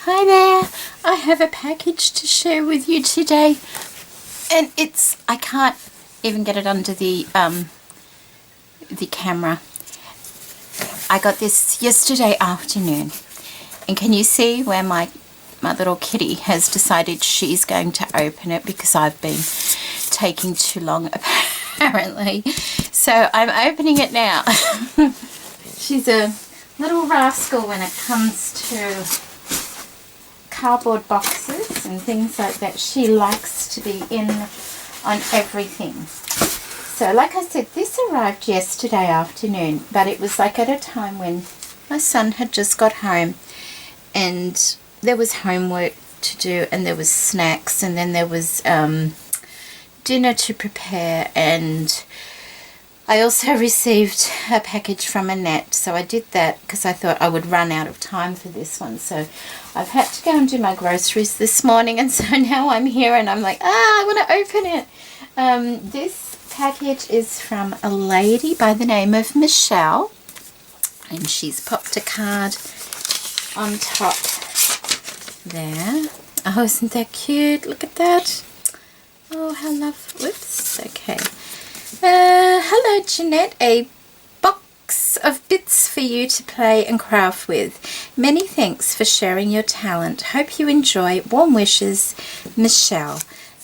Hi there, I have a package to share with you today, and I can't even get it under the camera. I got this yesterday afternoon, and can you see where my little kitty has decided she's going to open it because I've been taking too long apparently. So I'm opening it now. She's a little rascal when it comes to cardboard boxes and things like that. She likes to be in on everything. So like I said, this arrived yesterday afternoon, but it was like at a time when my son had just got home and there was homework to do and there was snacks and then there was dinner to prepare, and I also received a package from Annette, so I did that because I thought I would run out of time for this one. So I've had to go and do my groceries this morning, and so now I'm here and I'm like, I want to open it. This package is from a lady by the name of Michele, and she's popped a card on top there. Oh, isn't that cute? Look at that. Oh, how lovely. Whoops. Okay. Hello Jeanette, a box of bits for you to play and craft with. Many thanks for sharing your talent. Hope you enjoy. Warm wishes, Michele.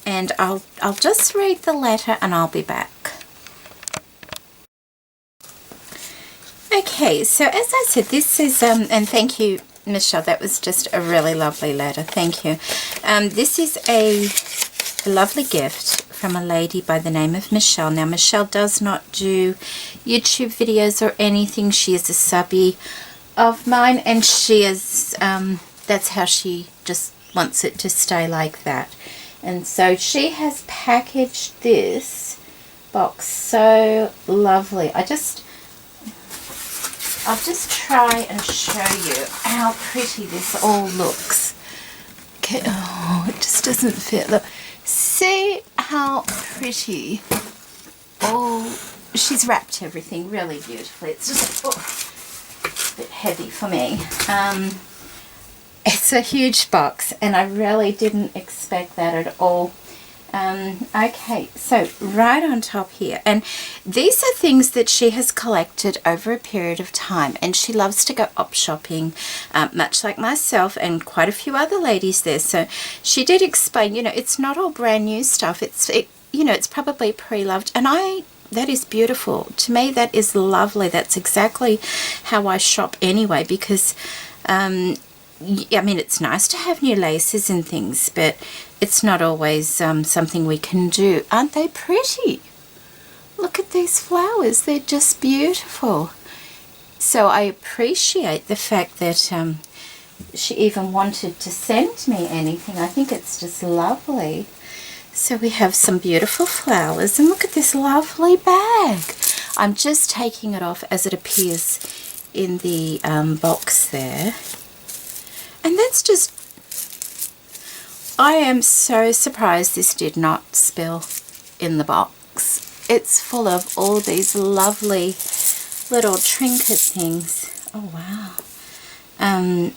And I'll just read the letter and I'll be back. Okay, so as I said, this is and thank you Michele, that was just a really lovely letter. Thank you. This is a lovely gift from a lady by the name of Michele. Now Michele does not do YouTube videos or anything. She is a subby of mine, and she is that's how she just wants it to stay like that. And so she has packaged this box so lovely. I'll just try and show you how pretty this all looks. Okay, oh, it just doesn't fit. Look, see how pretty. Oh, she's wrapped everything really beautifully. It's just a bit heavy for me. It's a huge box, and I really didn't expect that at all. Okay, so right on top here, and these are things that she has collected over a period of time, and she loves to go op shopping, much like myself and quite a few other ladies there. So she did explain, you know, it's not all brand new stuff. You know, it's probably pre-loved, and that is beautiful. To me, that is lovely. That's exactly how I shop anyway, because I mean, it's nice to have new laces and things, but it's not always something we can do. Aren't they pretty? Look at these flowers. They're just beautiful. So I appreciate the fact that she even wanted to send me anything. I think it's just lovely. So we have some beautiful flowers, and look at this lovely bag. I'm just taking it off as it appears in the box there. And that's just, I am so surprised this did not spill in the box. It's full of all these lovely little trinket things. Oh wow. And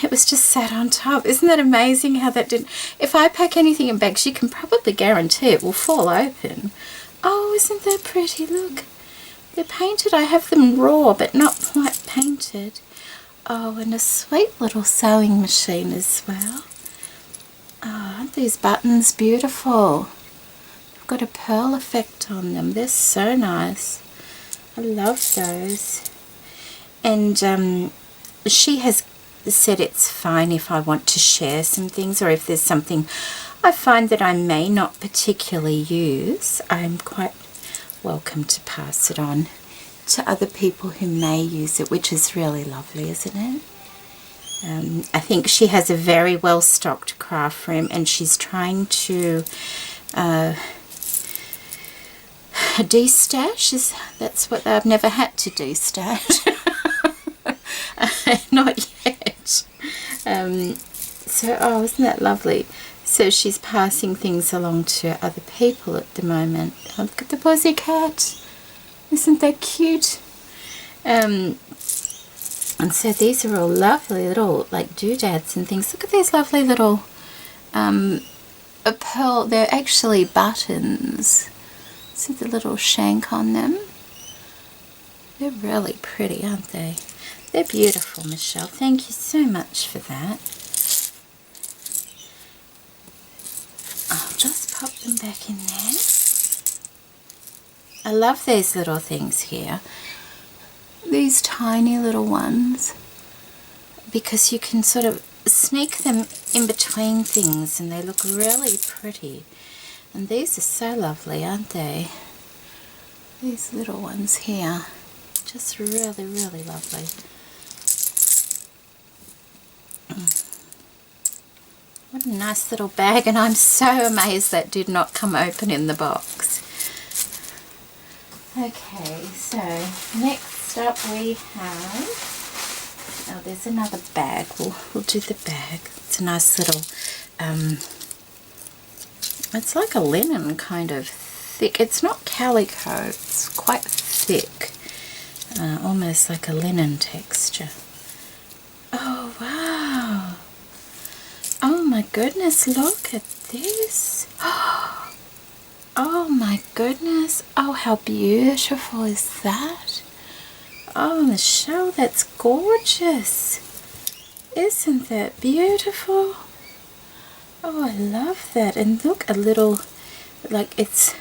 it was just sat on top. Isn't that amazing how that didn't, if I pack anything in bags, you can probably guarantee it will fall open. Oh, isn't that pretty? Look, they're painted. I have them raw but not quite painted. Oh, and a sweet little sewing machine as well. Oh, aren't these buttons beautiful? They've got a pearl effect on them. They're so nice. I love those. And she has said it's fine if I want to share some things, or if there's something I find that I may not particularly use, I'm quite welcome to pass it on to other people who may use it, which is really lovely, isn't it? I think she has a very well stocked craft room, and she's trying to destash. That's what I've never had to destash. Not yet. So, oh, isn't that lovely? So she's passing things along to other people at the moment. Oh, look at the pussycat. Isn't that cute? And so these are all lovely little like doodads and things. Look at these lovely little a pearl. They're actually buttons. See the little shank on them? They're really pretty, aren't they? They're beautiful, Michelle. Thank you so much for that. I'll just pop them back in there. I love these little things here. These tiny little ones. Because you can sort of sneak them in between things and they look really pretty. And these are so lovely, aren't they? These little ones here. Just really, really lovely. What a nice little bag, and I'm so amazed that did not come open in the box. Okay, so next up we have, oh, there's another bag. We'll do the bag. It's a nice little, it's like a linen kind of thick. It's not calico, it's quite thick, almost like a linen texture. Oh, wow. Oh my goodness, look at this. Oh my goodness. Oh, how beautiful is that? Oh, Michelle, that's gorgeous. Isn't that beautiful? Oh, I love that. And look, a little, like it's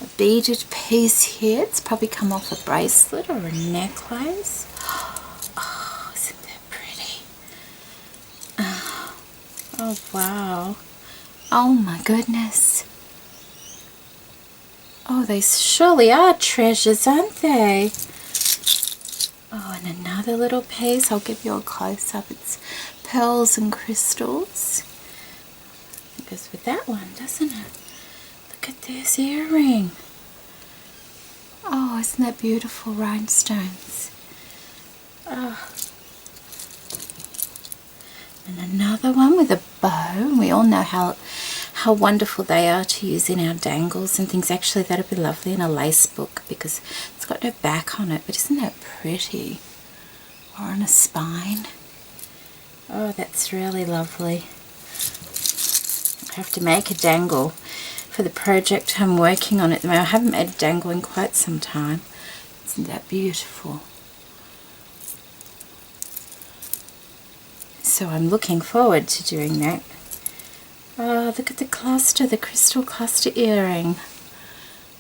a beaded piece here. It's probably come off a bracelet or a necklace. Oh, isn't that pretty? Oh, wow. Oh my goodness. Oh, they surely are treasures, aren't they? Oh, and another little piece. I'll give you a close-up. It's pearls and crystals. It goes with that one, doesn't it? Look at this earring. Oh, isn't that beautiful? Rhinestones. Oh. And another one with a bow. We all know how wonderful they are to use in our dangles and things. Actually, that'd be lovely in a lace book because it's got no back on it, but isn't that pretty? Or on a spine. Oh, that's really lovely. I have to make a dangle for the project I'm working on at the moment. I haven't made a dangle in quite some time. Isn't that beautiful? So I'm looking forward to doing that. Oh, look at the cluster, the crystal cluster earring.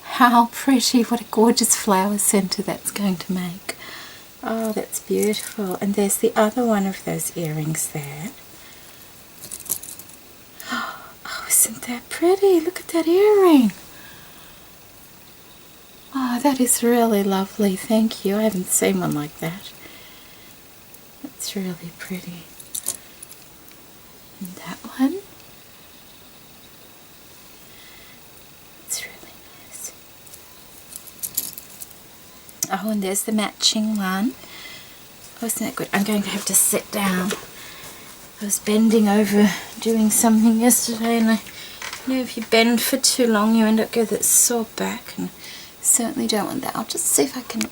How pretty. What a gorgeous flower center that's going to make. Oh, that's beautiful. And there's the other one of those earrings there. Oh, isn't that pretty? Look at that earring. Oh, that is really lovely. Thank you. I haven't seen one like that. That's really pretty. And that one. It's really nice. Oh, and there's the matching one. Oh, isn't that good? I'm going to have to sit down. I was bending over doing something yesterday, and if you bend for too long, you end up with that sore back, and certainly don't want that. I'll just see if I can.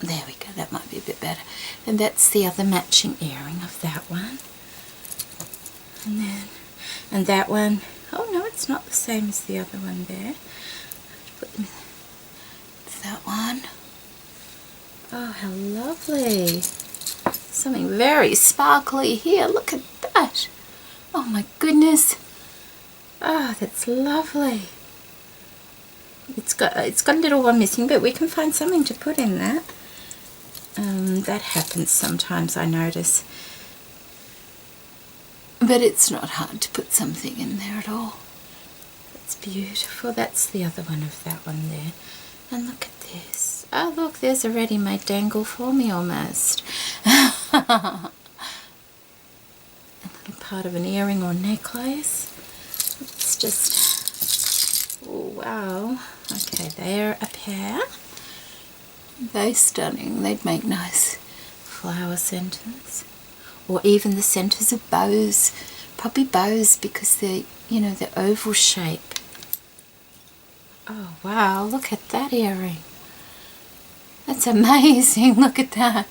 There we go. That might be a bit better. And that's the other matching earring of that one. And that one, oh no, it's not the same as the other one there. Put them in. That one. Oh, how lovely. Something very sparkly here. Look at that. Oh my goodness. Oh, that's lovely. It's got a little one missing, but we can find something to put in that. That happens sometimes, I notice. But it's not hard to put something in there at all. That's beautiful. That's the other one of that one there. And look at this. Oh, look, there's a ready-made dangle for me almost. A little part of an earring or necklace. It's just, oh, wow. Okay, they're a pair. They're stunning. They'd make nice flower centers. Or even the centers of bows. Probably bows because they're, you know, the oval shape. Oh wow, look at that earring. That's amazing. Look at that.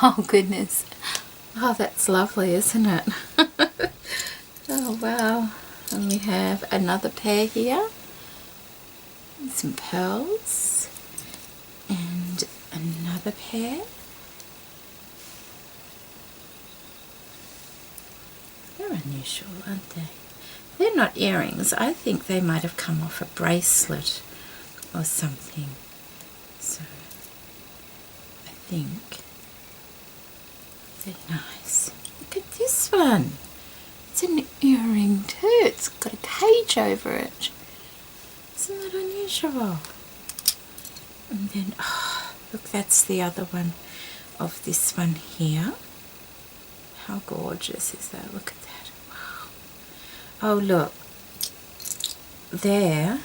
Oh, goodness. Oh, that's lovely, isn't it? Oh, wow. And we have another pair here. Some pearls. And another pair. They're unusual, aren't they? They're not earrings. I think they might have come off a bracelet or something. So I think they're nice. Look at this one. It's an earring too. It's got a cage over it. Isn't that unusual? And then, oh, look, that's the other one of this one here. How gorgeous is that? Look at that. Wow. Oh, look. There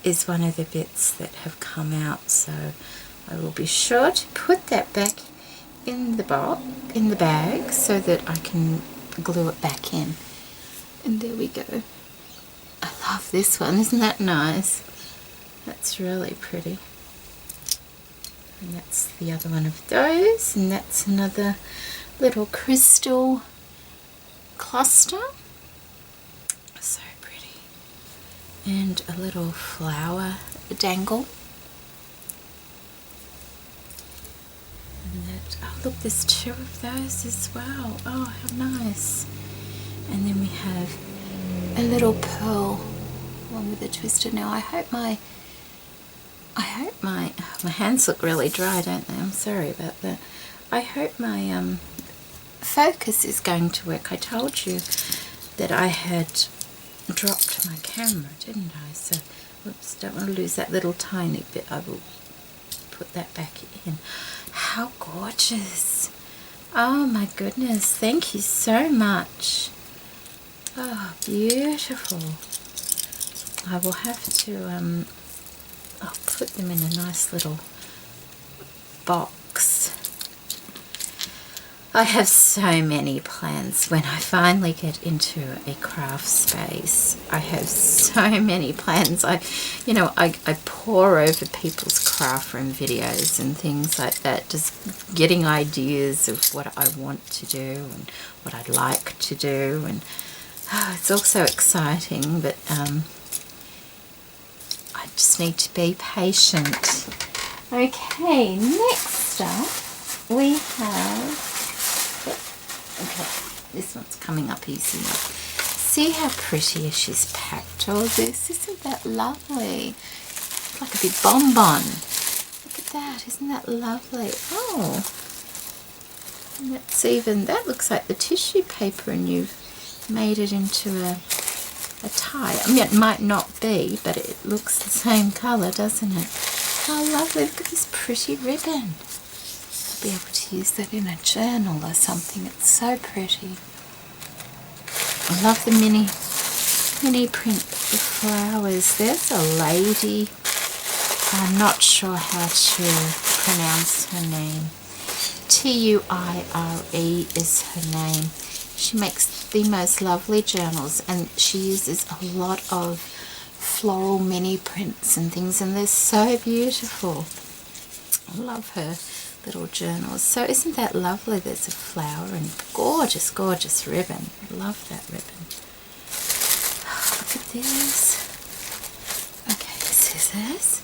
is one of the bits that have come out, so I will be sure to put that back in the bag so that I can glue it back in. And there we go. I love this one. Isn't that nice? That's really pretty. And that's the other one of those, and that's another little crystal cluster. So pretty. And a little flower dangle. And that, oh look, there's two of those as well. Oh, how nice. And then we have a little pearl one with a twister. Now I hope my hands look really dry, don't they? I'm sorry about that. I hope my focus is going to work. I told you that I had dropped my camera, didn't I? So, whoops, don't want to lose that little tiny bit. I will put that back in. How gorgeous. Oh my goodness, thank you so much. Oh, beautiful. I will have to, I'll put them in a nice little box. I have so many plans when I finally get into a craft space. I have so many plans. I pore over people's craft room videos and things like that, just getting ideas of what I want to do and what I'd like to do, and it's all so exciting, but I just need to be patient. Okay, next up we have, okay, this one's coming up easy enough. See how pretty she's packed all this? Isn't that lovely? It's like a big bonbon. Look at that, isn't that lovely? Oh, and that looks like the tissue paper, and you've made it into a tie. I mean, it might not be, but it looks the same colour, doesn't it? How lovely. Look at this pretty ribbon. I'll be able to use that in a journal or something. It's so pretty. I love the mini print with the flowers. There's a lady. I'm not sure how to pronounce her name. Tuire is her name. She makes the most lovely journals, and she uses a lot of floral mini prints and things, and they're so beautiful. I love her little journals. So isn't that lovely? There's a flower and gorgeous, gorgeous ribbon. I love that ribbon. Look at this. Okay, scissors.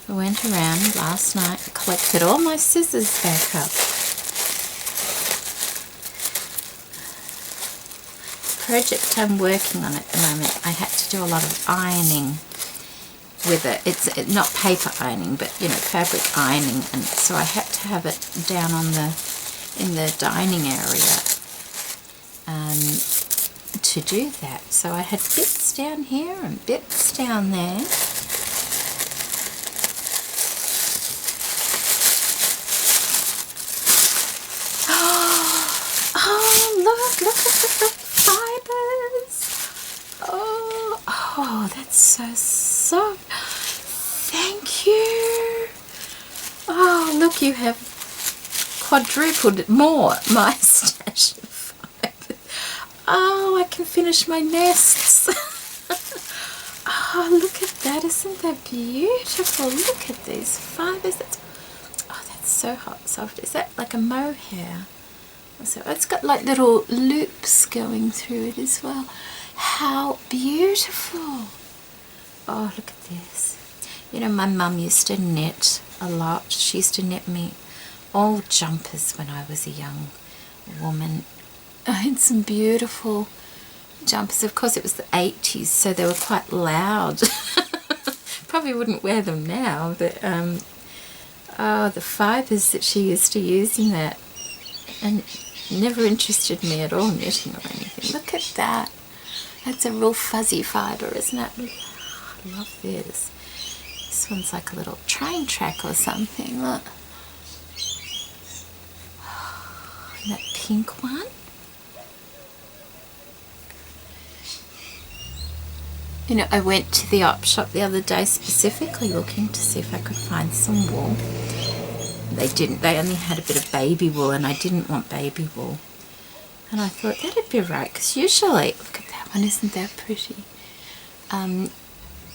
I went around last night and collected all my scissors back up. Project I'm working on at the moment, I had to do a lot of ironing with it. It's not paper ironing, but fabric ironing, and so I had to have it down in the dining area to do that. So I had bits down here and bits down there. Oh, look at the fibers. Oh, that's so soft. Thank you. Oh, look, you have quadrupled more my stash of fibers. Oh, I can finish my nests. Oh, look at that. Isn't that beautiful? Look at these fibers. so hot soft. Is that like a mohair? So it's got like little loops going through it as well. How beautiful. Oh, look at this. You know, my mum used to knit a lot. She used to knit me all jumpers when I was a young woman. I had some beautiful jumpers. Of course, it was the 80s, so they were quite loud. Probably wouldn't wear them now, but oh, the fibres that she used to use in that, and never interested me at all knitting or anything. Look at that. That's a real fuzzy fibre, isn't it? I love this. This one's like a little train track or something. Look. And that pink one. You know, I went to the op shop the other day specifically looking to see if I could find some wool. They didn't. They only had a bit of baby wool, and I didn't want baby wool. And I thought that'd be right, because usually, look at that one, isn't that pretty?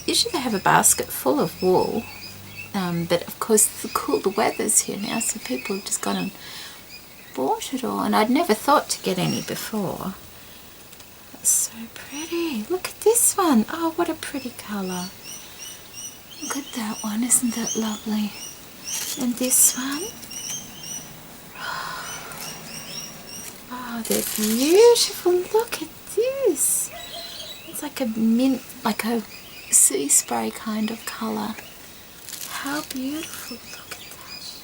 Usually they have a basket full of wool, but of course the weather's here now, so people have just gone and bought it all, and I'd never thought to get any before. That's so pretty. Look at this one. Oh, what a pretty colour. Look at that one. Isn't that lovely? And this one. Oh, they're beautiful. Look at this. It's like a mint, like a sea spray kind of colour. How beautiful. Look at that.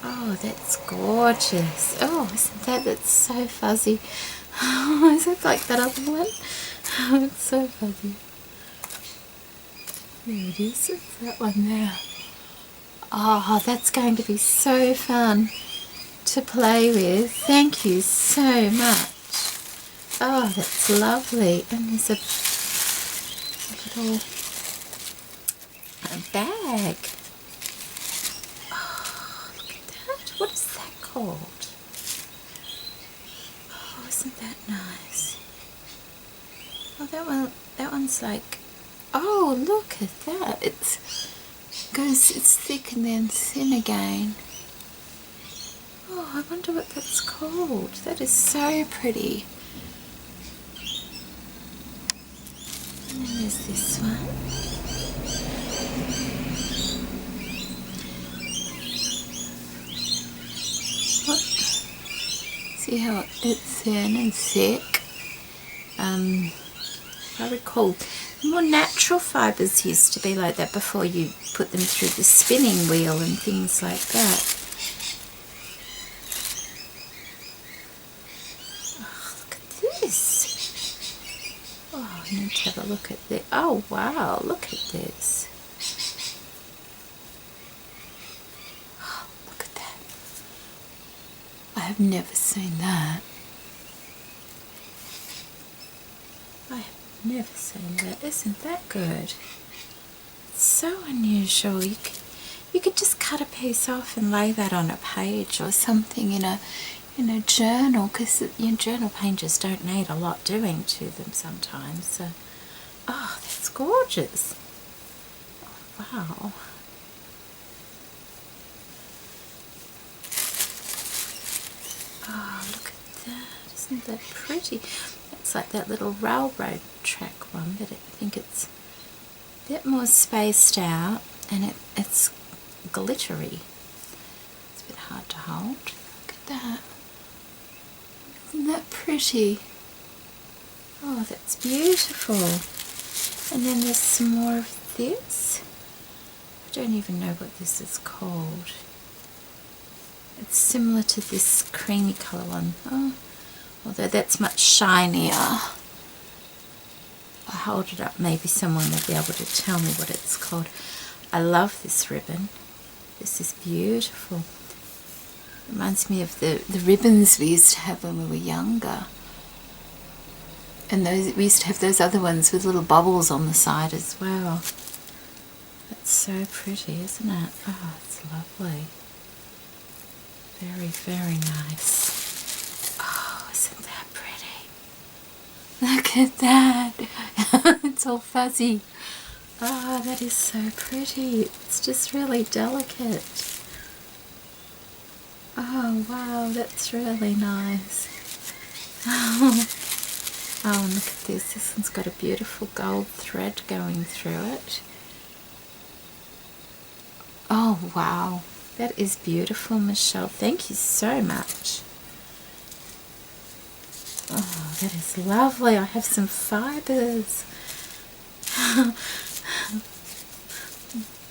Oh, that's gorgeous. Oh, isn't that? That's so fuzzy. Oh, is it like that other one? Oh, it's so fuzzy. There it is. It's that one there. Oh, that's going to be so fun to play with. Thank you so much. Oh, that's lovely. And there's a little bag. Oh, look at that. What is that called? Oh, isn't that nice? Oh, that one's like, oh, look at that. It's thick and then thin again. Oh, I wonder what that's called. That is so pretty. And then there's this one. What? See how it's thin and thick? I recall the more natural fibres used to be like that before you put them through the spinning wheel and things like that. Oh, look at this. Oh, I need to have a look at this. Oh, wow, look at this. Oh, look at that. I have never seen that. I have never seen that. Isn't that good? It's so unusual. You could just cut a piece off and lay that on a page or something in a journal, because your journal pages don't need a lot doing to them sometimes. So, oh, that's gorgeous. Oh, wow. Oh, look at that. Isn't that pretty? It's like that little railroad track one, but I think it's a bit more spaced out, and it's glittery. It's a bit hard to hold. Look at that. Isn't that pretty? Oh, that's beautiful. And then there's some more of this. I don't even know what this is called. It's similar to this creamy colour one. Oh, although that's much shinier. I'll hold it up, maybe someone will be able to tell me what it's called. I love this ribbon. This is beautiful. Reminds me of the ribbons we used to have when we were younger. And we used to have those other ones with little bubbles on the side as well. That's so pretty, isn't it? Oh, it's lovely. Very, very nice. Oh, isn't that pretty? Look at that. It's all fuzzy. Oh, that is so pretty. It's just really delicate. Oh wow, that's really nice. Oh, and look at this. This one's got a beautiful gold thread going through it. Oh wow, that is beautiful, Michelle. Thank you so much. Oh, that is lovely. I have some fibres.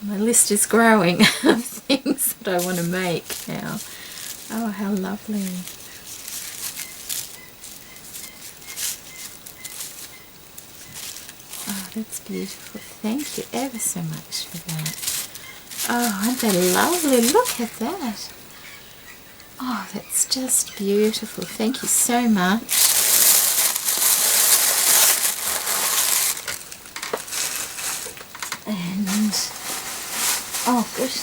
My list is growing of things that I want to make now. Oh, how lovely. Oh, that's beautiful. Thank you ever so much for that. Oh, aren't they lovely? Look at that. Oh, that's just beautiful. Thank you so much. And, oh gosh,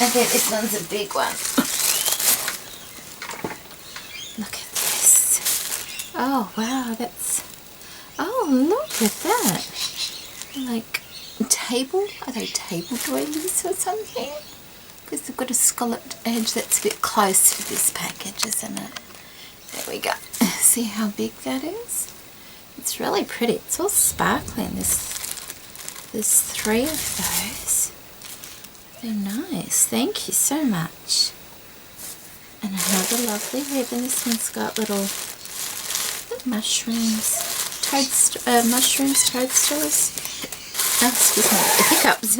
I think this one's a big one. Look at this. Oh wow, that's, oh look at that. Like table, are they table doilies or something? Because they've got a scalloped edge that's a bit close to this package, isn't it? There we go. See how big that is? It's really pretty. It's all sparkling. There's 3 of those. They're nice. Thank you so much. And another lovely ribbon. This one's got little mushrooms, toadstools. Oh, excuse me, hiccups.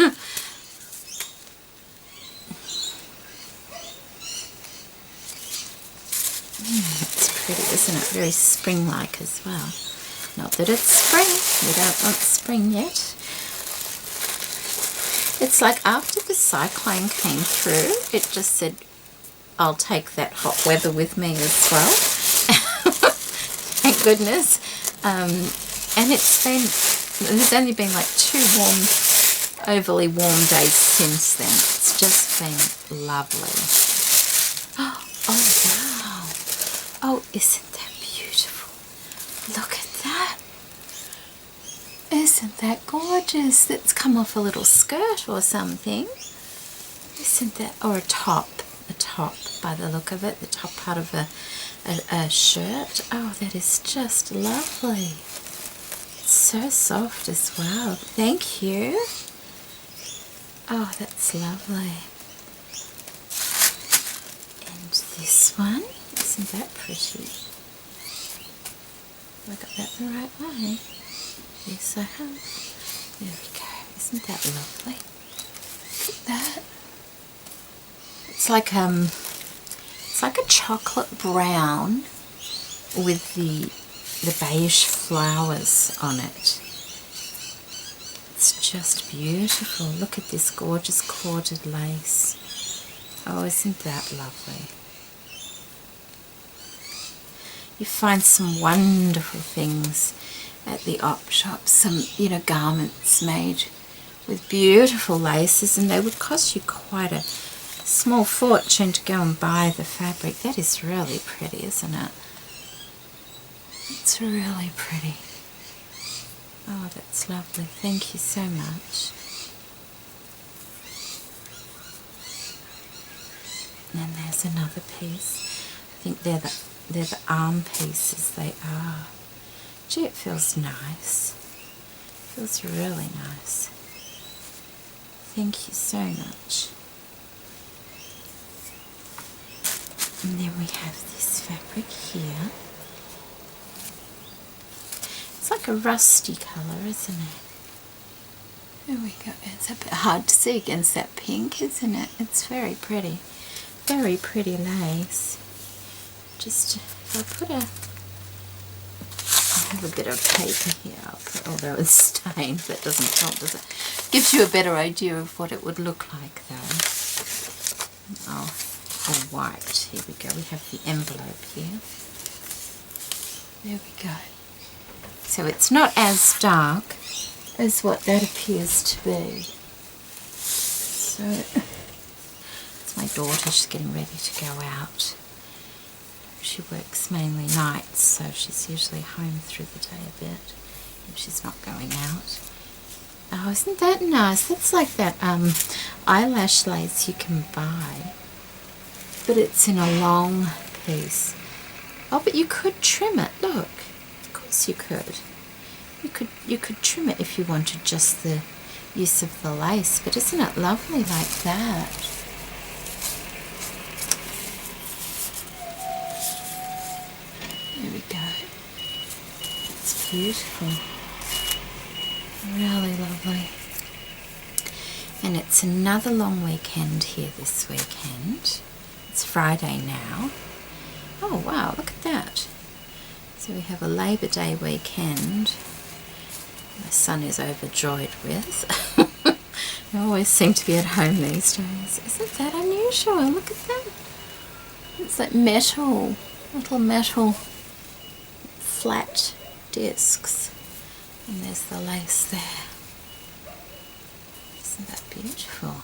It's pretty, isn't it? Very spring-like as well. Not that it's spring. We don't want spring yet. It's like after the cyclone came through, it just said, I'll take that hot weather with me as well. Thank goodness. And there's only been like 2 overly warm days since then. It's just been lovely. Oh wow. Oh, isn't that beautiful? Look at that. Isn't that gorgeous? That's come off a little skirt or something. Isn't that, or a top by the look of it, the top part of a shirt. Oh, that is just lovely. It's so soft as well. Thank you. Oh, that's lovely. And this one, isn't that pretty? Have I got that the right way? Yes, I have. There we go. Isn't that lovely? Look at that. It's like a chocolate brown with the beige flowers on it. It's just beautiful. Look at this gorgeous corded lace. Oh, isn't that lovely? You find some wonderful things at the op shop, some, garments made with beautiful laces, and they would cost you quite a small fortune to go and buy the fabric. That is really pretty, isn't it? It's really pretty. Oh, that's lovely. Thank you so much. And then there's another piece. I think they're the arm pieces. They are. Gee, it feels nice. It feels really nice. Thank you so much. And then we have this fabric here. It's like a rusty colour, isn't it? There we go. It's a bit hard to see against that pink, isn't it? It's very pretty. Very pretty lace. Just, if I have a bit of paper here, I'll put, although it's stained, that doesn't help, does it? Gives you a better idea of what it would look like, though. Oh, all white. Here we go. We have the envelope here. There we go. So it's not as dark as what that appears to be. So it's my daughter. She's getting ready to go out. She works mainly nights, so she's usually home through the day a bit if she's not going out. Oh, isn't that nice? That's like that eyelash lace you can buy. but it's in a long piece. Oh, but you could trim it, look. Of course you could. You could trim it if you wanted just the use of the lace, but isn't it lovely like that? There we go. It's beautiful. Really lovely. And it's another long weekend here this weekend. It's Friday now. Oh wow, look at that. So we have a Labor Day weekend. My son is overjoyed with. I always seem to be at home these days. Isn't that unusual? Look at that. It's like metal, little metal flat discs. And there's the lace there. Isn't that beautiful?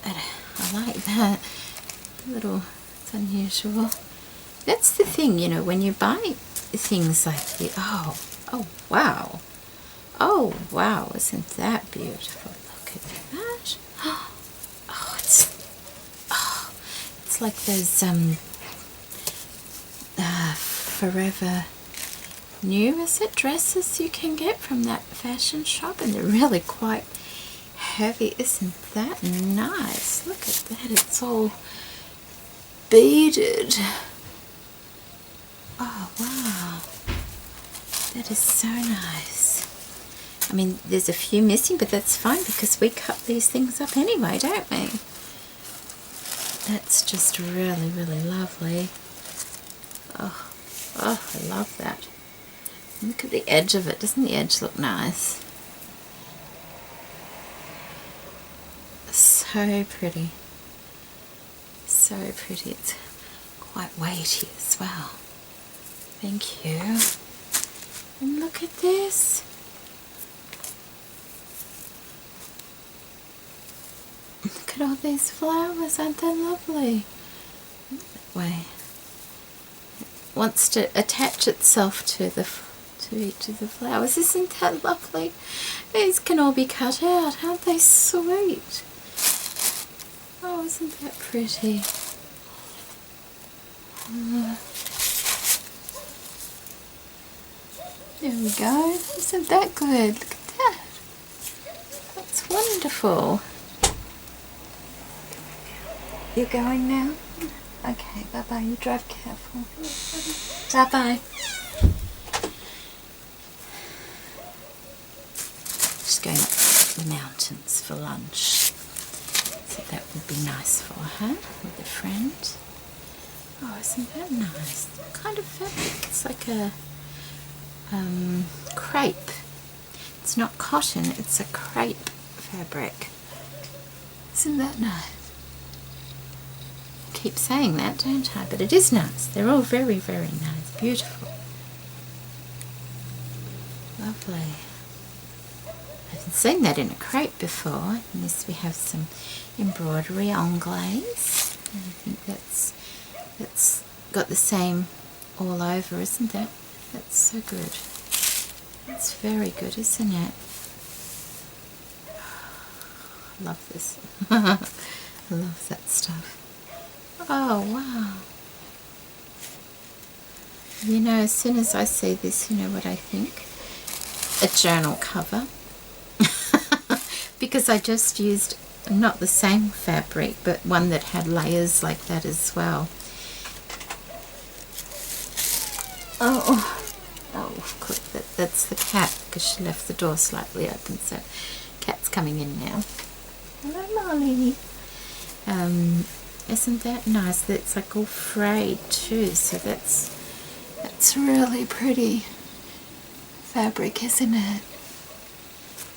I like that. It's unusual. That's the thing, you know, when you buy things like this. Oh wow. Oh wow, isn't that beautiful? Look at that. Oh, it's like those forever new, is it, dresses you can get from that fashion shop, and they're really quite heavy. Isn't that nice? Look at that, it's all beaded. Oh wow, that is so nice. I mean, there's a few missing, but that's fine because we cut these things up anyway, don't we? That's just really, really lovely. Oh, I love that. Look at the edge of it. Doesn't the edge look nice? So pretty. So pretty. It's quite weighty as well. Thank you. And look at this. Look at all these flowers. Aren't they lovely? That way. It wants to attach itself to each of the flowers. Isn't that lovely? These can all be cut out. Aren't they sweet? Oh, isn't that pretty? There we go. Isn't that good? Look at that. That's wonderful. You're going now? Okay, bye-bye. You drive careful. Bye-bye. She's going up the mountains for lunch. So that would be nice for her with a friend. Oh, isn't that nice? What kind of fabric? It's like a crepe. It's not cotton, it's a crepe fabric. Isn't that nice? I keep saying that, don't I? But it is nice. They're all very, very nice. Beautiful. Lovely. I haven't seen that in a crepe before. In this we have some embroidery anglaise. And I think that's got the same all over, isn't it? That's so good. That's very good, isn't it? I love this. I love that stuff. Oh, wow. You know, as soon as I see this, you know what I think? A journal cover. Because I just used not the same fabric, but one that had layers like that as well. Oh, of course, that's the cat, because she left the door slightly open, so cat's coming in now. Hello, Molly. Isn't that nice? That's like all frayed too, so that's really pretty fabric, isn't it?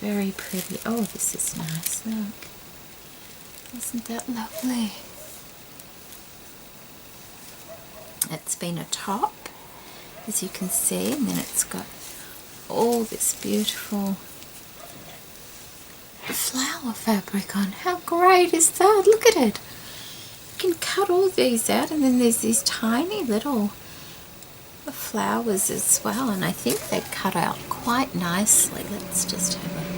Very pretty. Oh, this is nice. Look. Isn't that lovely? It's been a top, as you can see, and then it's got all this beautiful flower fabric on. How great is that? Look at it. You can cut all these out, and then there's these tiny little flowers as well, and I think they cut out quite nicely. Let's just have a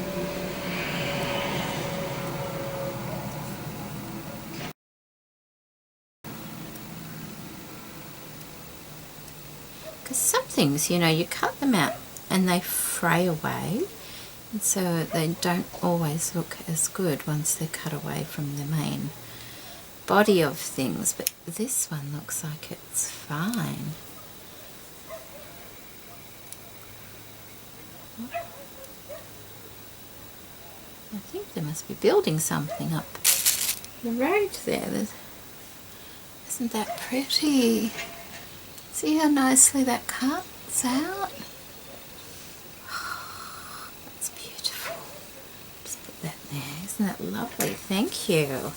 Because some things, you know, you cut them out and they fray away, and so they don't always look as good once they're cut away from the main body of things. But this one looks like it's fine. I think they must be building something up the road there. Isn't that pretty? See how nicely that cuts out? Oh, that's beautiful. Just put that there. Isn't that lovely? Thank you.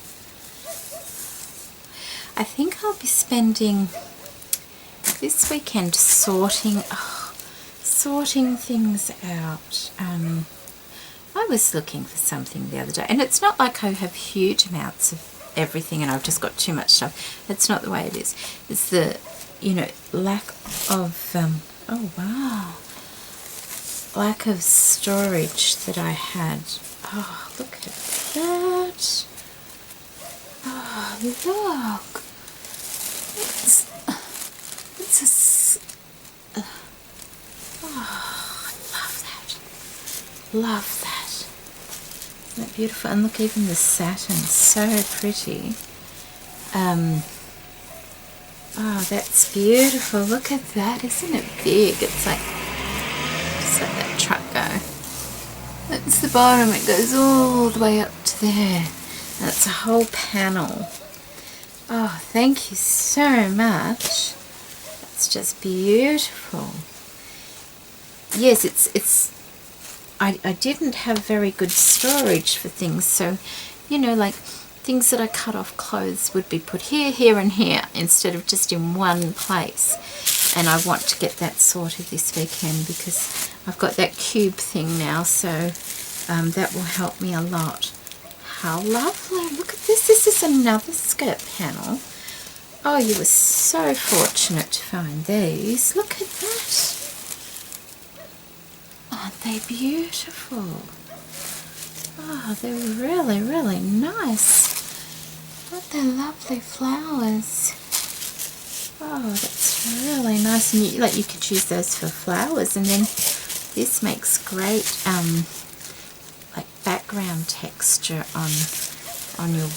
I think I'll be spending this weekend sorting things out. I was looking for something the other day, and it's not like I have huge amounts of everything and I've just got too much stuff. That's not the way it is. It's the, you know, lack of oh wow, lack of storage that I had. Oh, look at that. Oh, look. It's a oh, I love that. Love that. Isn't that beautiful? And look, even the satin, so pretty. Oh, that's beautiful. Look at that. Isn't it big? It's like, just let that truck go. That's the bottom. It goes all the way up to there. And it's a whole panel. Oh, thank you so much. It's just beautiful. Yes, I didn't have very good storage for things, so, you know, like things that I cut off clothes would be put here, here and here instead of just in one place. And I want to get that sorted this weekend because I've got that cube thing now, so that will help me a lot. How lovely. Look at this. This is another skirt panel. Oh, you were so fortunate to find these. Look at that. Aren't they beautiful? Oh, they're really, really nice. Aren't they lovely flowers? Oh, that's really nice. And you could use those for flowers, and then this makes great like background texture on your,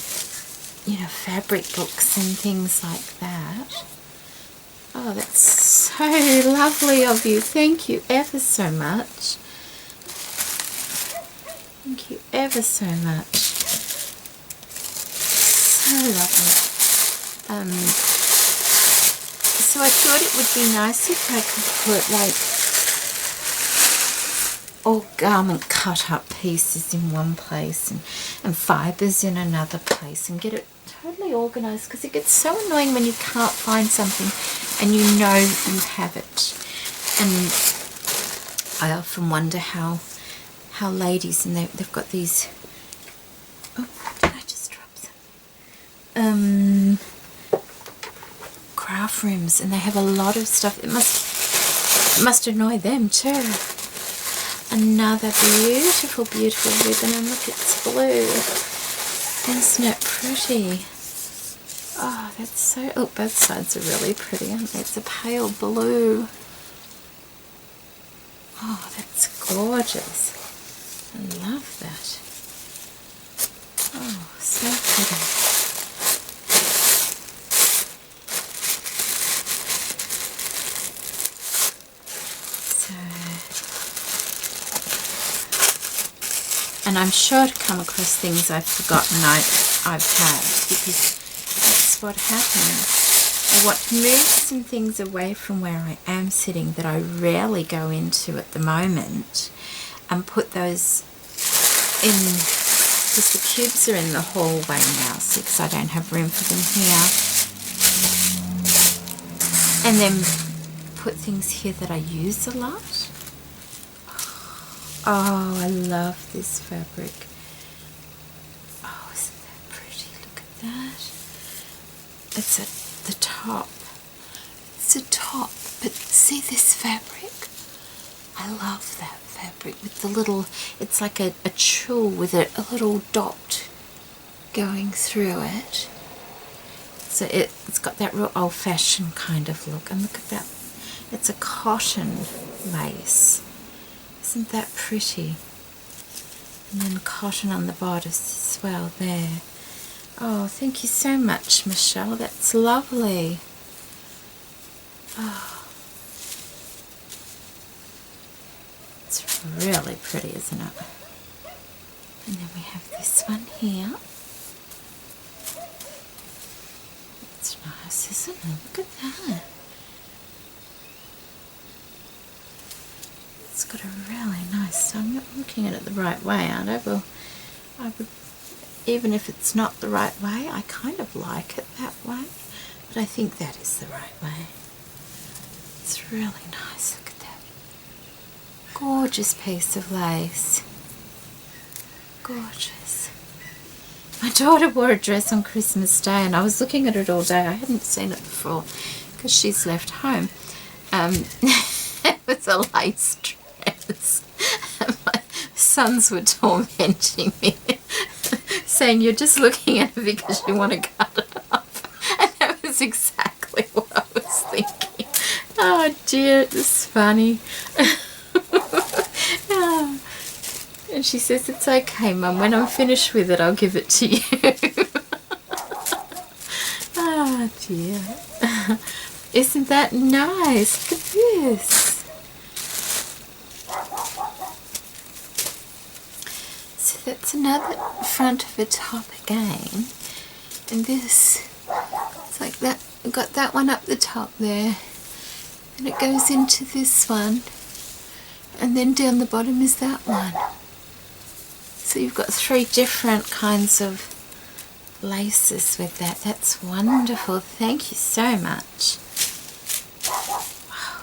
you know, fabric books and things like that. Oh, that's so lovely of you. Thank you ever so much. Thank you ever so much. So lovely. So I thought it would be nice if I could put like all garment cut up pieces in one place and fibres in another place and get it totally organised, because it gets so annoying when you can't find something and you know you have it. And I often wonder how ladies, and they've got these, oh, did I just drop something? Craft rooms, and they have a lot of stuff. It must annoy them too. Another beautiful, beautiful ribbon, and look, it's blue. Isn't it pretty? Oh, that's so, oh, both sides are really pretty, aren't they? It's a pale blue. Oh, that's gorgeous. I love that. Oh, so pretty. And I'm sure to come across things I've forgotten I've had, because that's what happens. I want to move some things away from where I am sitting that I rarely go into at the moment and put those in, because the cubes are in the hallway now, see, because I don't have room for them here. And then put things here that I use a lot. Oh, I love this fabric. Oh, isn't that pretty? Look at that. It's at the top. It's a top, but see this fabric? I love that fabric with the little, it's like a tulle with a little dot going through it. So it's got that real old-fashioned kind of look. And look at that. It's a cotton lace. Isn't that pretty? And then cotton on the bodice as well there. Oh, thank you so much, Michele. That's lovely. Oh, it's really pretty, isn't it? And then we have this one here. It's nice, isn't it? Look at that. It's got a really nice, I'm not looking at it the right way, aren't I? Well, I would, even if it's not the right way, I kind of like it that way. But I think that is the right way. It's really nice. Look at that. Gorgeous piece of lace. Gorgeous. My daughter wore a dress on Christmas Day and I was looking at it all day. I hadn't seen it before because she's left home. It was a lace dress. My sons were tormenting me, saying you're just looking at it because you want to cut it off. And that was exactly what I was thinking. Oh dear, it was funny. Oh. And she says, it's okay, Mum, when I'm finished with it I'll give it to you. Oh dear. Isn't that nice? Look at this. So that's another front of a top again. And this, it's like that, I've got that one up the top there. And it goes into this one. And then down the bottom is that one. So you've got 3 different kinds of laces with that. That's wonderful. Thank you so much. Wow.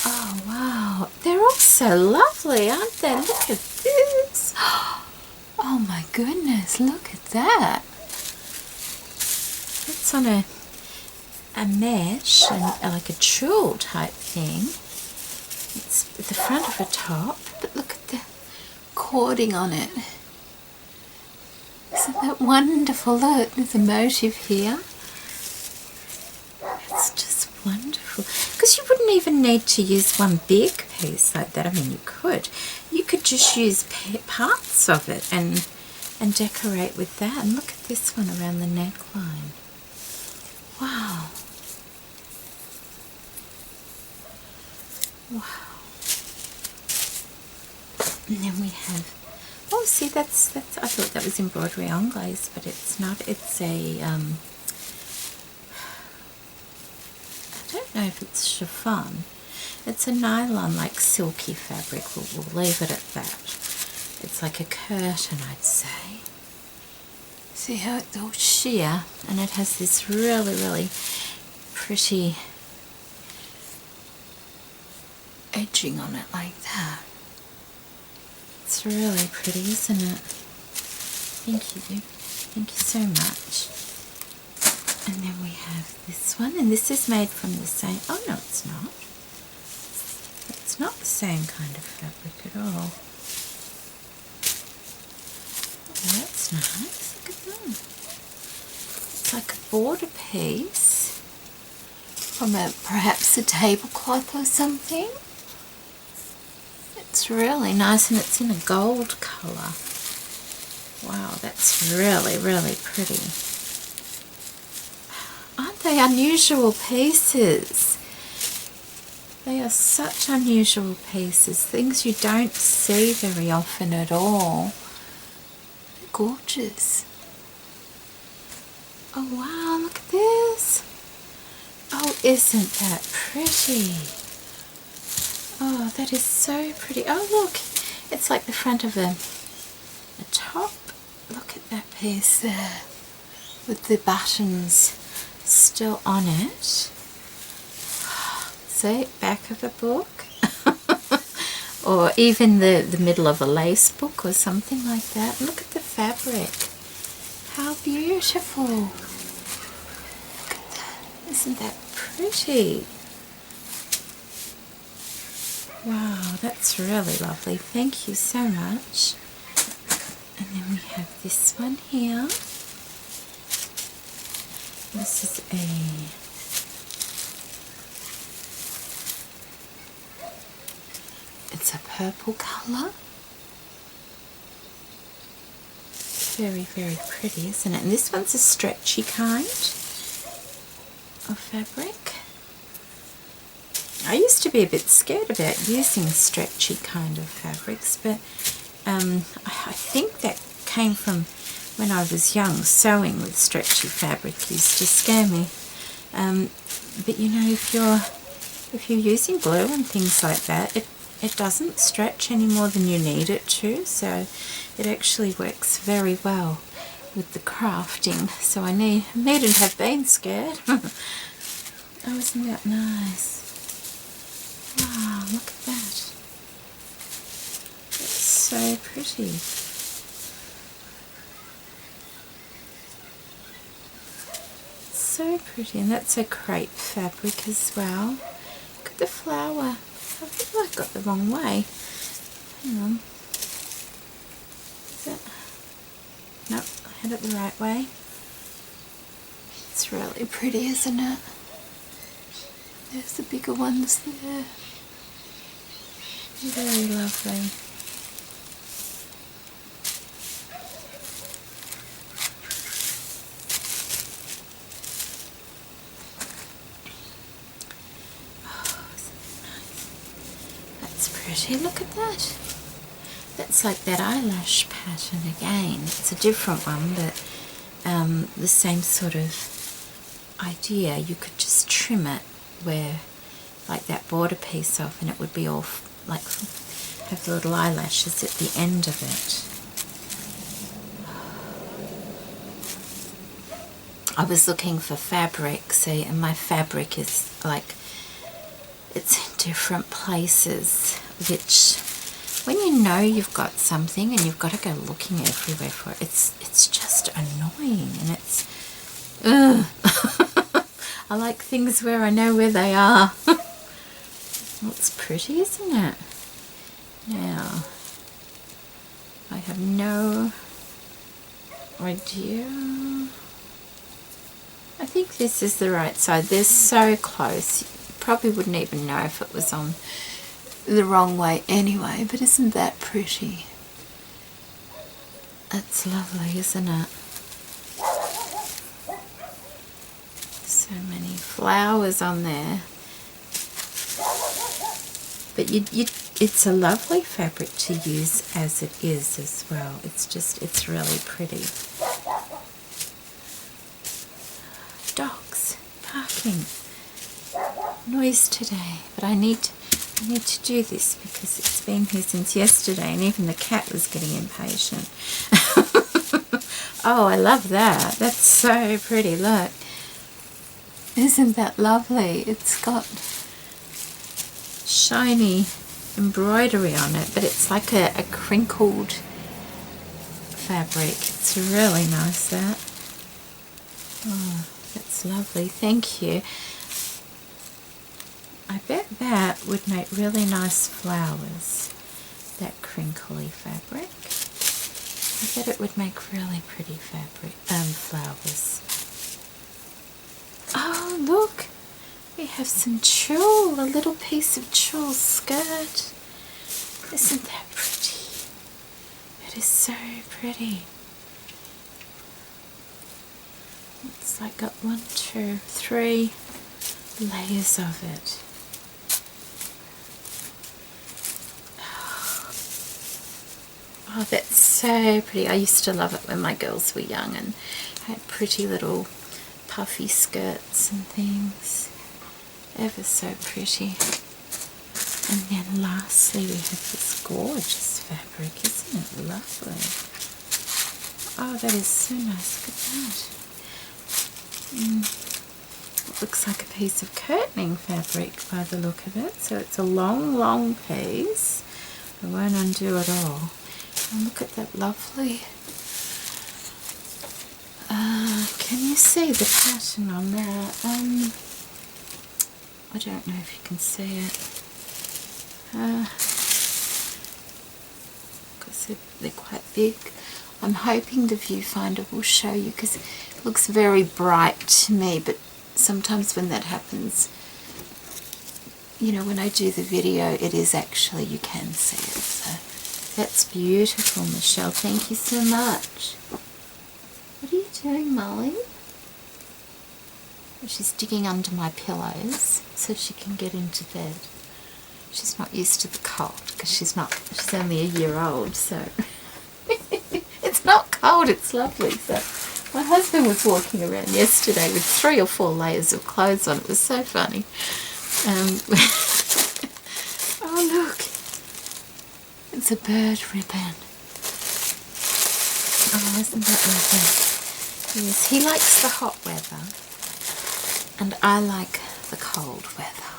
Oh wow. They're all so lovely, aren't they? Look at this. Oh my goodness, look at that. It's on a mesh and like a tulle type thing. It's at the front of a top, but look at the cording on it. Isn't that wonderful? Look, there's a motif here. It's just wonderful. Because you wouldn't even need to use one big piece like that. I mean, you could. You could just use parts of it and decorate with that. And look at this one around the neckline. Wow. Wow. And then we have, oh, see, that's I thought that was embroidery anglaise, but it's not. It's a, I don't know if it's chiffon. It's a nylon, like silky fabric. We'll leave it at that. It's like a curtain, I'd say. See how it's all sheer, and it has this really, really pretty edging on it like that. It's really pretty, isn't it? Thank you. Thank you so much. And then we have this one, and this is made from the same, oh no it's not. It's not the same kind of fabric at all. Oh, that's nice. Look at that. It's like a border piece from perhaps a tablecloth or something. It's really nice, and it's in a gold colour. Wow, that's really, really pretty. Aren't they unusual pieces? They are such unusual pieces, things you don't see very often at all. They're gorgeous. Oh wow, look at this. Oh, isn't that pretty? Oh, that is so pretty. Oh look, it's like the front of a top. Look at that piece there with the buttons still on it. See, back of a book. Or even the middle of a lace book or something like that. Look at the fabric. How beautiful. Look at that. Isn't that pretty? Wow, that's really lovely. Thank you so much. And then we have this one here. This is It's a purple colour. Very, very pretty, isn't it? And this one's a stretchy kind of fabric. I used to be a bit scared about using stretchy kind of fabrics, but I think that came from when I was young. Sewing with stretchy fabric used to scare me. But you know, if you're using glue and things like that, it doesn't stretch any more than you need it to, so it actually works very well with the crafting. So I needn't have been scared. Oh, isn't that nice? Wow, look at that. It's so pretty. So pretty, and that's a crepe fabric as well. Look at the flower. I think I got the wrong way. Hang on. Is it? Nope, I had it the right way. It's really pretty, isn't it? There's the bigger ones there. Very lovely. Pretty, look at that. That's like that eyelash pattern again. It's a different one, but the same sort of idea. You could just trim it where, like that border piece off, and it would be all like have little eyelashes at the end of it. I was looking for fabric, see, and my fabric is like, it's in different places, which when you know you've got something and you've got to go looking everywhere for it, it's just annoying, and it's ugh. I like things where I know where they are. Well, it's pretty, isn't it? Now, I have no idea. I think this is the right side. They're so close. You probably wouldn't even know if it was on the wrong way anyway, but isn't that pretty? That's lovely, isn't it? So many flowers on there. But it's a lovely fabric to use as it is as well. It's really pretty. Dogs barking. Noise today, but I need to do this because it's been here since yesterday, and even the cat was getting impatient. Oh, I love that. That's so pretty. Look. Isn't that lovely? It's got shiny embroidery on it, but it's like a crinkled fabric. It's really nice, that. Oh, that's lovely. Thank you. I bet that would make really nice flowers, that crinkly fabric. I bet it would make really pretty fabric, flowers. Oh, look, we have some tulle, a little piece of tulle skirt. Isn't that pretty? It is so pretty. It's like got 1, 2, 3 layers of it. Oh, that's so pretty. I used to love it when my girls were young and had pretty little puffy skirts and things. Ever so pretty. And then lastly we have this gorgeous fabric. Isn't it lovely? Oh, that is so nice. Look at that. It looks like a piece of curtaining fabric by the look of it. So it's a long piece. I won't undo it all. And look at that lovely, can you see the pattern on there? I don't know if you can see it, because they're quite big. I'm hoping the viewfinder will show you, because it looks very bright to me, but sometimes when that happens you know, when I do the video, it is actually, you can see it. So that's beautiful, Michelle. Thank you so much. What are you doing, Molly? She's digging under my pillows so she can get into bed. She's not used to the cold because she's only a year old, so it's not cold, it's lovely. So my husband was walking around yesterday with 3 or 4 layers of clothes on. It was so funny. Oh look, it's a bird ribbon. Oh, isn't that lovely? Yes, he likes the hot weather and I like the cold weather.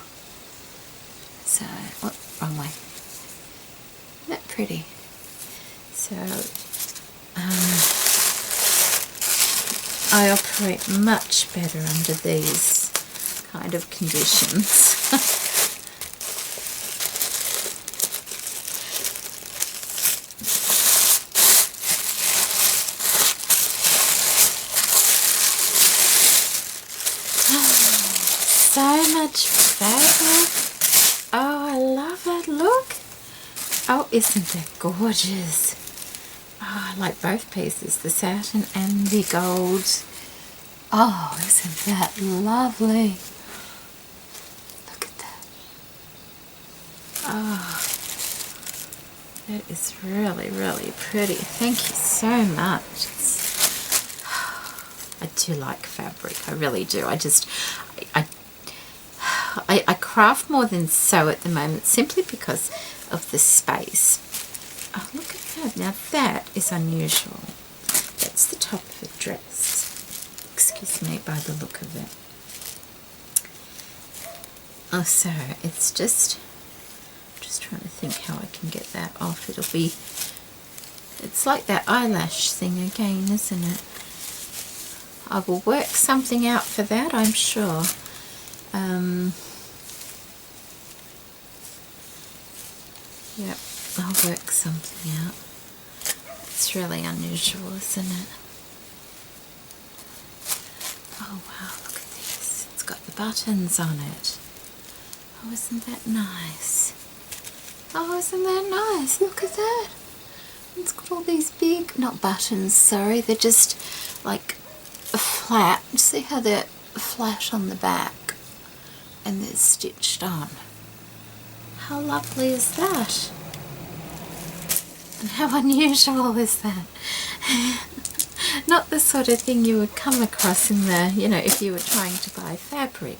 So, oh, wrong way. Isn't that pretty? So, I operate much better under these kind of conditions. So much fabric. Oh, I love it. Look. Oh, isn't that gorgeous? Oh, I like both pieces, the satin and the gold. Oh, isn't that lovely? Look at that. Oh, that is really, really pretty. Thank you so much. I do like fabric. I really do. I craft more than sew at the moment simply because of the space. Oh, look at that. Now that is unusual. That's the top of a dress. Excuse me, by the look of it. Oh, so it's just trying to think how I can get that off. It's like that eyelash thing again, isn't it? I will work something out for that, I'm sure. Yep, I'll work something out. It's really unusual, isn't it? Oh wow, look at this. It's got the buttons on it. Oh, isn't that nice? Oh, isn't that nice? Look at that. It's got all these big, not buttons, sorry, they're just like a flat. See how they're flat on the back and they're stitched on. How lovely is that? And how unusual is that? Not the sort of thing you would come across in the, you know, if you were trying to buy fabric.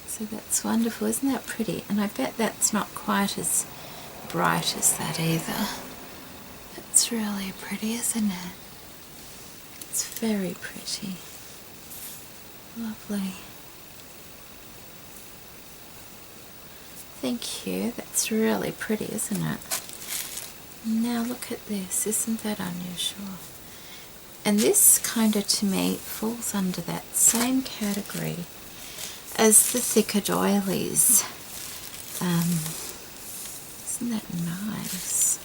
So that's wonderful, isn't that pretty? And I bet that's not quite as bright as that either. It's really pretty, isn't it? It's very pretty. Lovely. Thank you. That's really pretty, isn't it? Now look at this. Isn't that unusual? And this kind of, to me, falls under that same category as the thicker doilies. Isn't that nice?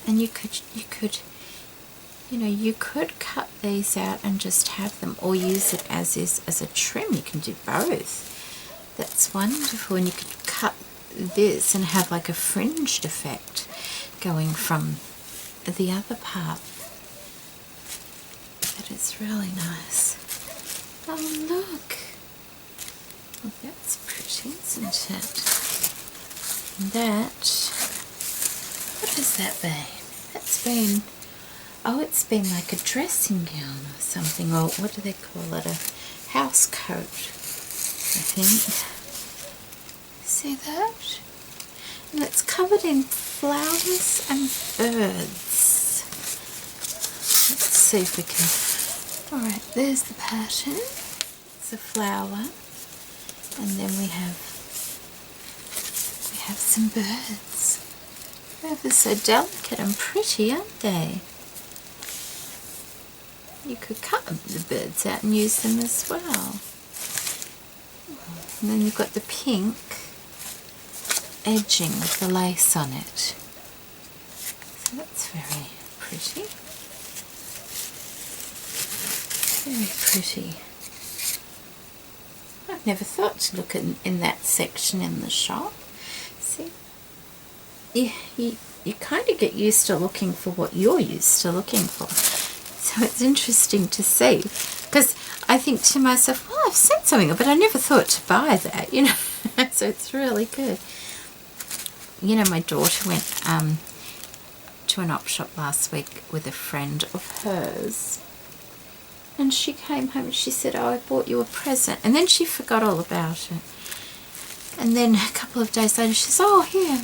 And you could, you know, you could cut these out and just have them, or use it as is, as a trim. You can do both. That's wonderful. And you could cut this and have like a fringed effect going from the other part. That is really nice. Oh look. Well, that's pretty, isn't it? And that, what has that been? That's been, oh, it's been like a dressing gown or something, or what do they call it, a house coat, I think. See that? And it's covered in flowers and birds. Let's see if we can, alright, there's the pattern. It's a flower, and then we have some birds. They're so delicate and pretty, aren't they? You could cut the birds out and use them as well. And then you've got the pink edging with the lace on it. So that's very pretty. Very pretty. I'd never thought to look in that section in the shop. See, you kind of get used to looking for what you're used to looking for. So it's interesting to see, because I think to myself, well, I've seen something, but I never thought to buy that, you know. So it's really good. You know, my daughter went to an op shop last week with a friend of hers, and she came home and she said, oh, I bought you a present, and then she forgot all about it. And then a couple of days later she says, oh, here,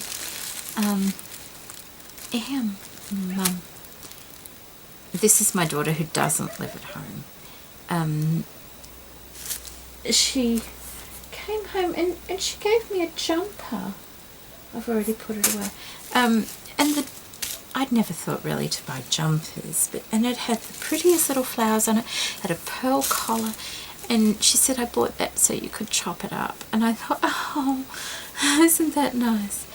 Mum. This is my daughter who doesn't live at home. She came home and she gave me a jumper. I've already put it away. And I'd never thought really to buy jumpers, and it had the prettiest little flowers on it, had a pearl collar, and she said, I bought that so you could chop it up. And I thought, oh, isn't that nice?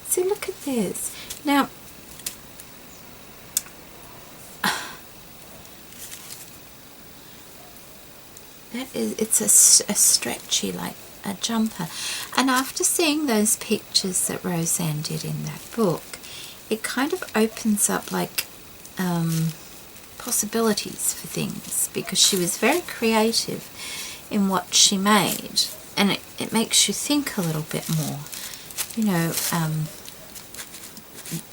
See, look at this. Now, it's a stretchy, like a jumper. And after seeing those pictures that Roseanne did in that book, it kind of opens up like possibilities for things, because she was very creative in what she made, and it makes you think a little bit more, you know,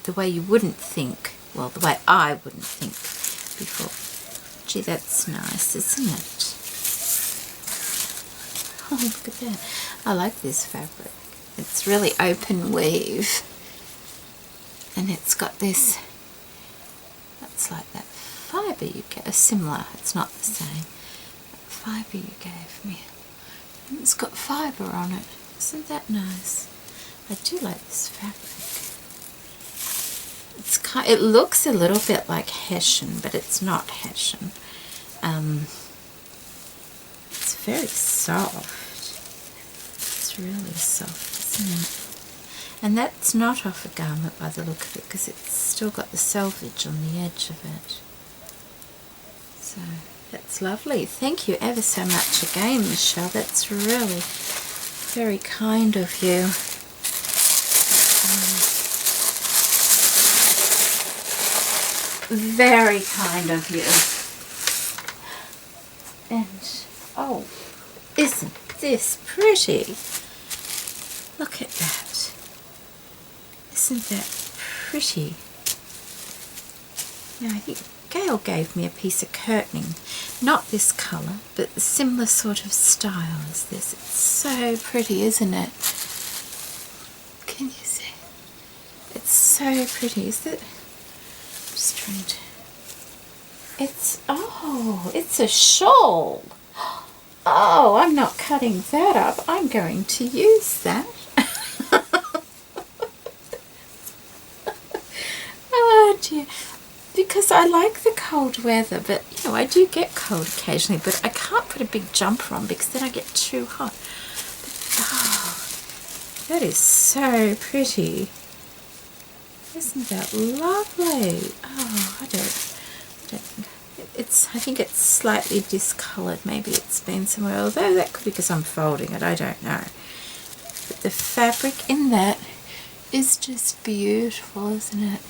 the way you wouldn't think, well, the way I wouldn't think before. Gee, that's nice, isn't it? Oh, look at that. I like this fabric. It's really open weave. And it's got this, that's like that fibre you get, similar, it's not the same. That fibre you gave me. And it's got fibre on it. Isn't that nice? I do like this fabric. It looks a little bit like Hessian, but it's not Hessian. It's very soft. It's really soft, isn't it? And that's not off a garment by the look of it, because it's still got the selvage on the edge of it. So that's lovely. Thank you ever so much again, Michelle. That's really very kind of you. Very kind of you. And, oh, isn't this pretty? Look at that. Isn't that pretty? Now, I think Gail gave me a piece of curtaining. Not this colour, but a similar sort of style as this. It's so pretty, isn't it? Can you see? It's so pretty, is it? Just trying to... it's a shawl. Oh, I'm not cutting that up. I'm going to use that. Oh dear. Because I like the cold weather, but you know, I do get cold occasionally, but I can't put a big jumper on because then I get too hot. But, oh, that is so pretty. Isn't that lovely? Oh, I don't think I think it's slightly discoloured. Maybe it's been somewhere, although that could be because I'm folding it, I don't know. But the fabric in that is just beautiful, isn't it?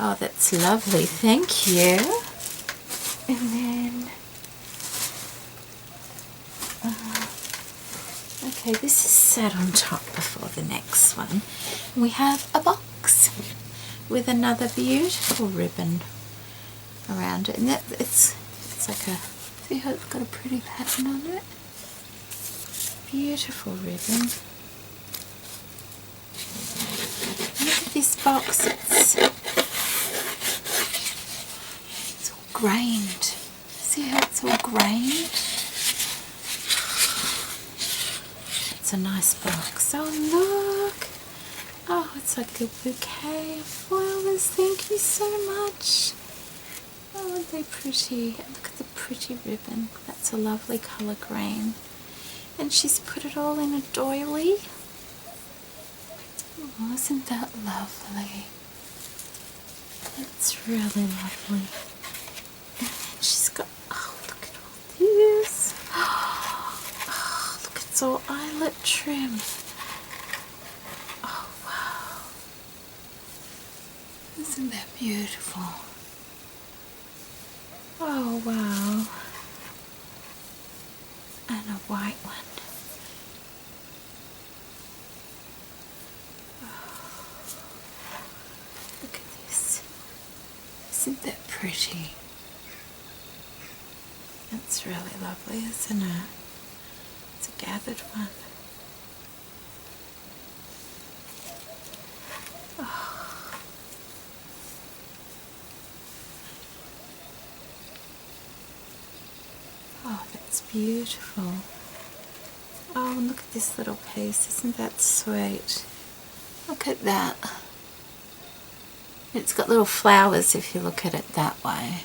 Oh, that's lovely, thank you. And then, okay, this is set on top before the next one. We have a box with another beautiful ribbon around it, and it's like a, see how it's got a pretty pattern on it? Beautiful ribbon. Look at this box, it's all grained. See how it's all grained? It's a nice box. Oh look! Oh, it's like a bouquet of flowers. Thank you so much. Oh, aren't they pretty? Look at the pretty ribbon. That's a lovely colour green. And she's put it all in a doily. Oh, isn't that lovely? It's really lovely. And then she's got, oh, look at all this. Oh, it's all eyelet trim. Oh wow. Isn't that beautiful? Oh wow. And a white one. Look at this. Isn't that pretty? That's really lovely, isn't it? It's a gathered one. Oh, that's beautiful. Oh, and look at this little piece. Isn't that sweet? Look at that. It's got little flowers if you look at it that way.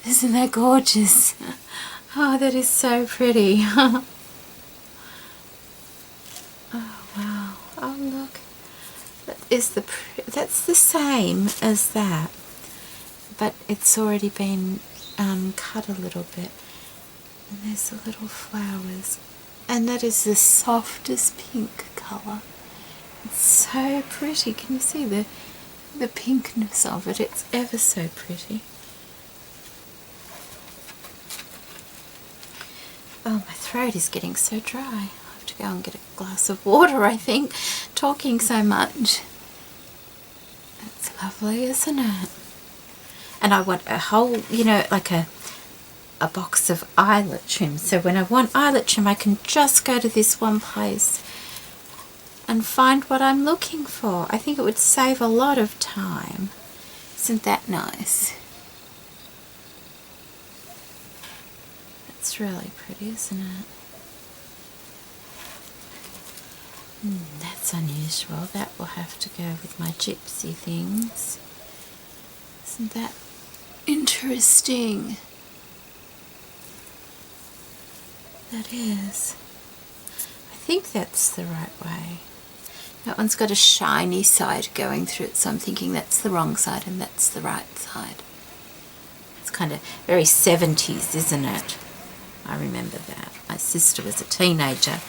Isn't that gorgeous? Oh, that is so pretty. Oh, wow. Oh, look. That's the same as that, but it's already been cut a little bit. And there's the little flowers. And that is the softest pink colour. It's so pretty. Can you see the pinkness of it? It's ever so pretty. Oh, my throat is getting so dry. I'll have to go and get a glass of water, I think, talking so much. It's lovely, isn't it? And I want a whole, you know, like a box of eyelet trim. So when I want eyelet trim, I can just go to this one place and find what I'm looking for. I think it would save a lot of time. Isn't that nice? It's really pretty, isn't it? That's unusual. That will have to go with my gypsy things. Isn't that interesting? That is. I think that's the right way. That one's got a shiny side going through it, so I'm thinking that's the wrong side and that's the right side. It's kind of very 70s, isn't it? I remember that. My sister was a teenager